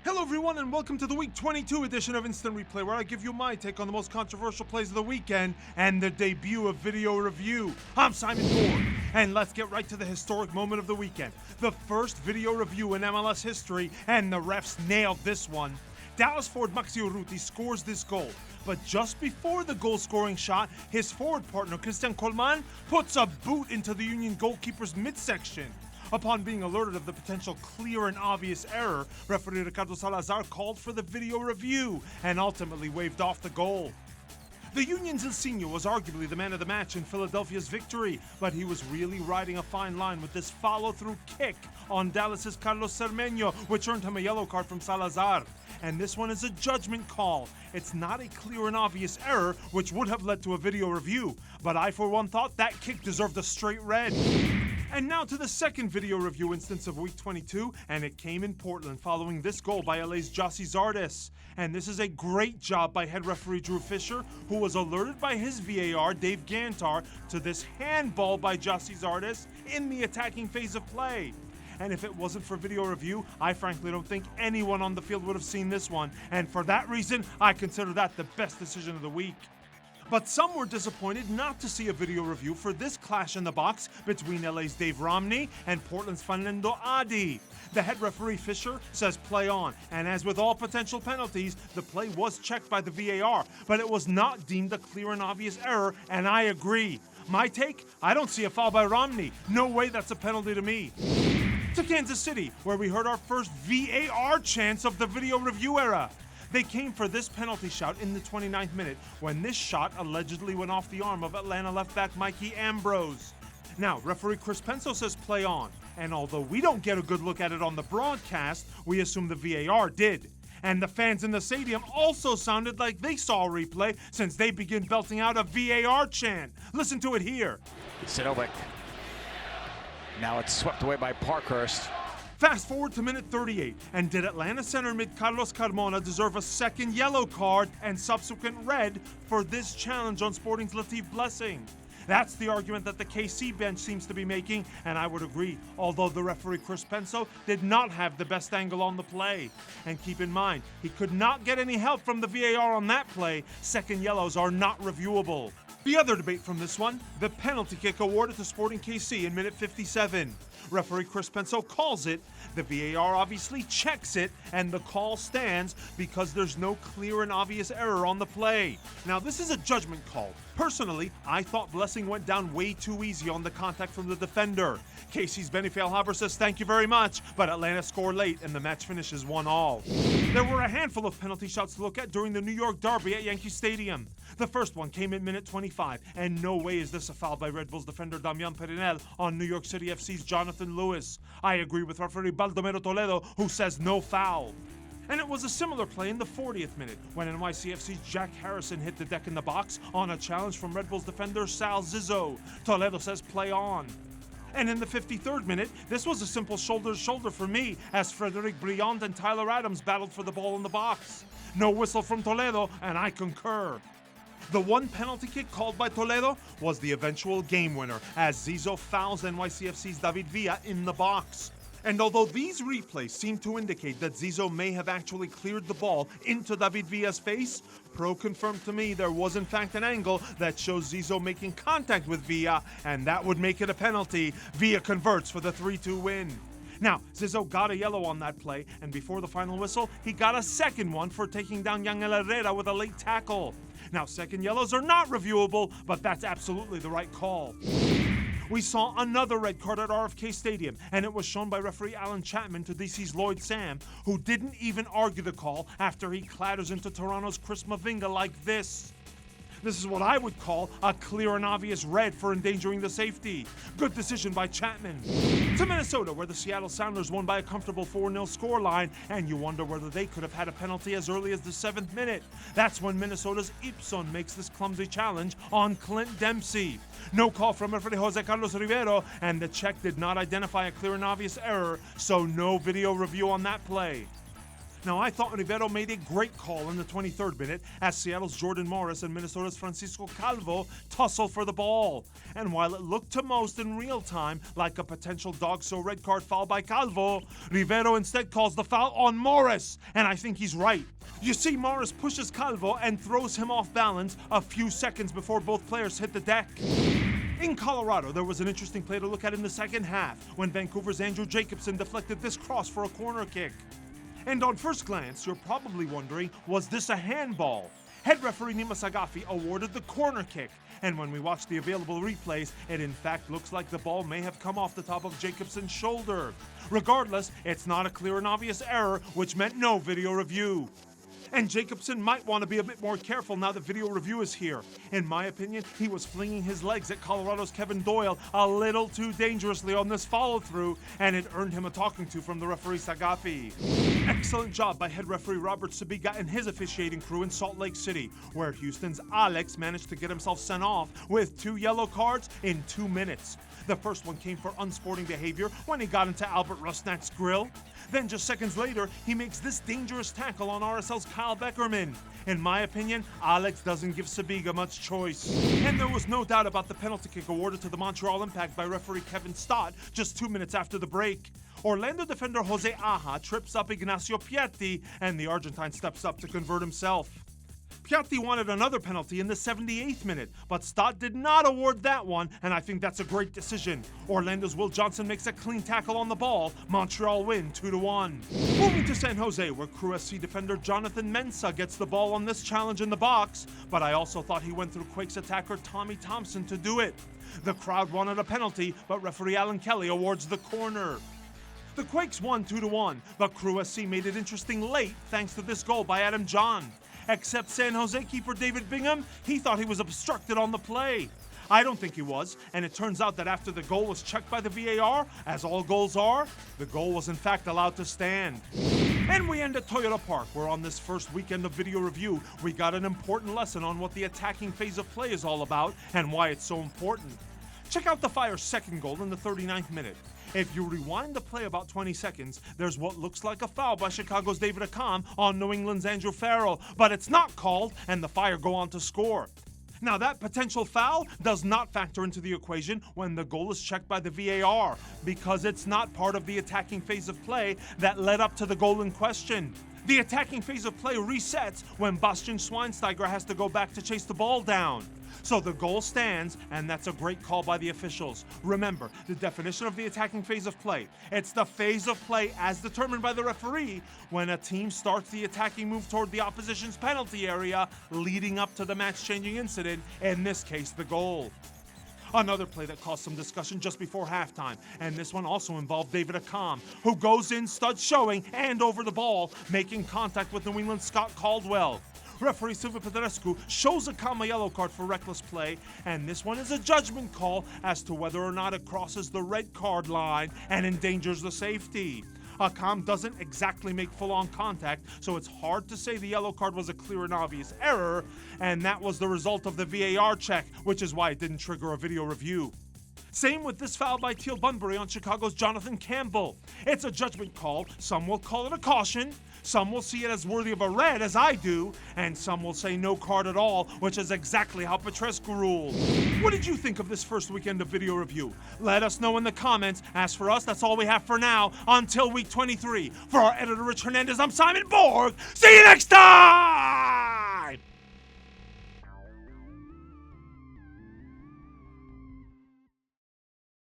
Hello everyone and welcome to the Week 22 edition of Instant Replay, where I give you my take on the most controversial plays of the weekend and the debut of Video Review. I'm Simon Borg, and let's get right to the historic moment of the weekend. The first video review in MLS history, and the refs nailed this one. Dallas forward Maxi Urruti scores this goal, but just before the goal-scoring shot, his forward partner Christian Coleman puts a boot into the Union goalkeeper's midsection. Upon being alerted of the potential clear and obvious error, referee Ricardo Salazar called for the video review and ultimately waved off the goal. The Union's Ilsinho was arguably the man of the match in Philadelphia's victory, but he was really riding a fine line with this follow-through kick on Dallas's Carlos Cermeño, which earned him a yellow card from Salazar. And this one is a judgment call. It's not a clear and obvious error, which would have led to a video review, but I for one thought that kick deserved a straight red. And now to the second video review instance of Week 22, and it came in Portland following this goal by LA's Jossie Zardes. And this is a great job by head referee Drew Fisher, who was alerted by his VAR, Dave Gantar, to this handball by Jossie Zardes in the attacking phase of play. And if it wasn't for video review, I frankly don't think anyone on the field would have seen this one, and for that reason, I consider that the best decision of the week. But some were disappointed not to see a video review for this clash in the box between LA's Dave Romney and Portland's Fernando Adi. The head referee Fisher says play on, and as with all potential penalties, the play was checked by the VAR, but it was not deemed a clear and obvious error, and I agree. My take? I don't see a foul by Romney. No way that's a penalty to me. To Kansas City, where we heard our first VAR chants of the video review era. They came for this penalty shot in the 29th minute when this shot allegedly went off the arm of Atlanta left back Mikey Ambrose. Now, referee Chris Penso says play on, and although we don't get a good look at it on the broadcast, we assume the VAR did. And the fans in the stadium also sounded like they saw a replay since they began belting out a VAR chant. Listen to it here. Sinovic. Now it's swept away by Parkhurst. Fast forward to minute 38, and did Atlanta center mid Carlos Carmona deserve a second yellow card and subsequent red for this challenge on Sporting's Latif Blessing? That's the argument that the KC bench seems to be making, and I would agree, although the referee Chris Penso did not have the best angle on the play. And keep in mind, he could not get any help from the VAR on that play. Second yellows are not reviewable. The other debate from this one, the penalty kick awarded to Sporting KC in minute 57. Referee Chris Penso calls it, the VAR obviously checks it, and the call stands because there's no clear and obvious error on the play. Now, this is a judgment call. Personally, I thought Blessing went down way too easy on the contact from the defender. KC's Benny Feilhaber says thank you very much, but Atlanta scored late and the match finishes 1-1. There were a handful of penalty shots to look at during the New York Derby at Yankee Stadium. The first one came in minute 25, and no way is this a foul by Red Bulls defender Damian Perinel on New York City FC's Jonathan Lewis. I agree with referee Baldomero Toledo, who says no foul. And it was a similar play in the 40th minute when NYCFC's Jack Harrison hit the deck in the box on a challenge from Red Bulls defender Sal Zizzo. Toledo says play on. And in the 53rd minute, this was a simple shoulder-to-shoulder for me as Frederic Briand and Tyler Adams battled for the ball in the box. No whistle from Toledo, and I concur. The one penalty kick called by Toledo was the eventual game winner as Zizzo fouls NYCFC's David Villa in the box. And although these replays seem to indicate that Zizzo may have actually cleared the ball into David Villa's face, Pro confirmed to me there was in fact an angle that shows Zizzo making contact with Villa, and that would make it a penalty. Villa converts for the 3-2 win. Now, Zizzo got a yellow on that play, and before the final whistle, he got a second one for taking down Yangel Herrera with a late tackle. Now, second yellows are not reviewable, but that's absolutely the right call. We saw another red card at RFK Stadium, and it was shown by referee Alan Chapman to DC's Lloyd Sam, who didn't even argue the call after he clatters into Toronto's Chris Mavinga like this. This is what I would call a clear and obvious red for endangering the safety. Good decision by Chapman. To Minnesota, where the Seattle Sounders won by a comfortable 4-0 scoreline, and you wonder whether they could have had a penalty as early as the 7th minute. That's when Minnesota's Ipson makes this clumsy challenge on Clint Dempsey. No call from referee Jose Carlos Rivero, and the check did not identify a clear and obvious error, so no video review on that play. Now, I thought Rivero made a great call in the 23rd minute as Seattle's Jordan Morris and Minnesota's Francisco Calvo tussle for the ball. And while it looked to most in real time like a potential dog-so red card foul by Calvo, Rivero instead calls the foul on Morris, and I think he's right. You see, Morris pushes Calvo and throws him off balance a few seconds before both players hit the deck. In Colorado, there was an interesting play to look at in the second half when Vancouver's Andrew Jacobson deflected this cross for a corner kick. And on first glance, you're probably wondering, was this a handball? Head referee Nima Sagafi awarded the corner kick, and when we watch the available replays, it in fact looks like the ball may have come off the top of Jacobson's shoulder. Regardless, it's not a clear and obvious error, which meant no video review. And Jacobson might want to be a bit more careful now that video review is here. In my opinion, he was flinging his legs at Colorado's Kevin Doyle a little too dangerously on this follow-through, and it earned him a talking to from the referee Sagafi. Excellent job by head referee Robert Sabiga and his officiating crew in Salt Lake City, where Houston's Alex managed to get himself sent off with 2 yellow cards in 2 minutes. The first one came for unsporting behavior when he got into Albert Rusnak's grill. Then just seconds later, he makes this dangerous tackle on RSL's Kyle Beckerman. In my opinion, Alex doesn't give Sabiga much choice. And there was no doubt about the penalty kick awarded to the Montreal Impact by referee Kevin Stott just 2 minutes after the break. Orlando defender Jose Aja trips up Ignacio Piatti, and the Argentine steps up to convert himself. Piatti wanted another penalty in the 78th minute, but Stott did not award that one, and I think that's a great decision. Orlando's Will Johnson makes a clean tackle on the ball. Montreal win 2-1. Moving to San Jose, where Crew SC defender Jonathan Mensah gets the ball on this challenge in the box, but I also thought he went through Quakes attacker Tommy Thompson to do it. The crowd wanted a penalty, but referee Alan Kelly awards the corner. The Quakes won 2-1, but Crew SC made it interesting late thanks to this goal by Adam John. Except San Jose keeper David Bingham, he thought he was obstructed on the play. I don't think he was, and it turns out that after the goal was checked by the VAR, as all goals are, the goal was in fact allowed to stand. And we end at Toyota Park, where on this first weekend of video review, we got an important lesson on what the attacking phase of play is all about and why it's so important. Check out the Fire's second goal in the 39th minute. If you rewind the play about 20 seconds, there's what looks like a foul by Chicago's David Accam on New England's Andrew Farrell, but it's not called, and the Fire go on to score. Now, that potential foul does not factor into the equation when the goal is checked by the VAR, because it's not part of the attacking phase of play that led up to the goal in question. The attacking phase of play resets when Bastian Schweinsteiger has to go back to chase the ball down. So the goal stands, and that's a great call by the officials. Remember, the definition of the attacking phase of play. It's the phase of play as determined by the referee when a team starts the attacking move toward the opposition's penalty area leading up to the match-changing incident, in this case, the goal. Another play that caused some discussion just before halftime, and this one also involved David Accam, who goes in stud showing and over the ball, making contact with New England's Scott Caldwell. Referee Silvio Petrescu shows Accam a yellow card for reckless play, and this one is a judgment call as to whether or not it crosses the red card line and endangers the safety. Accam doesn't exactly make full-on contact, so it's hard to say the yellow card was a clear and obvious error, and that was the result of the VAR check, which is why it didn't trigger a video review. Same with this foul by Teal Bunbury on Chicago's Jonathan Campbell. It's a judgment call. Some will call it a caution. Some will see it as worthy of a red, as I do, and some will say no card at all, which is exactly how Petrescu ruled. What did you think of this first weekend of video review? Let us know in the comments. As for us, that's all we have for now, until week 23. For our editor, Rich Hernandez, I'm Simon Borg. See you next time!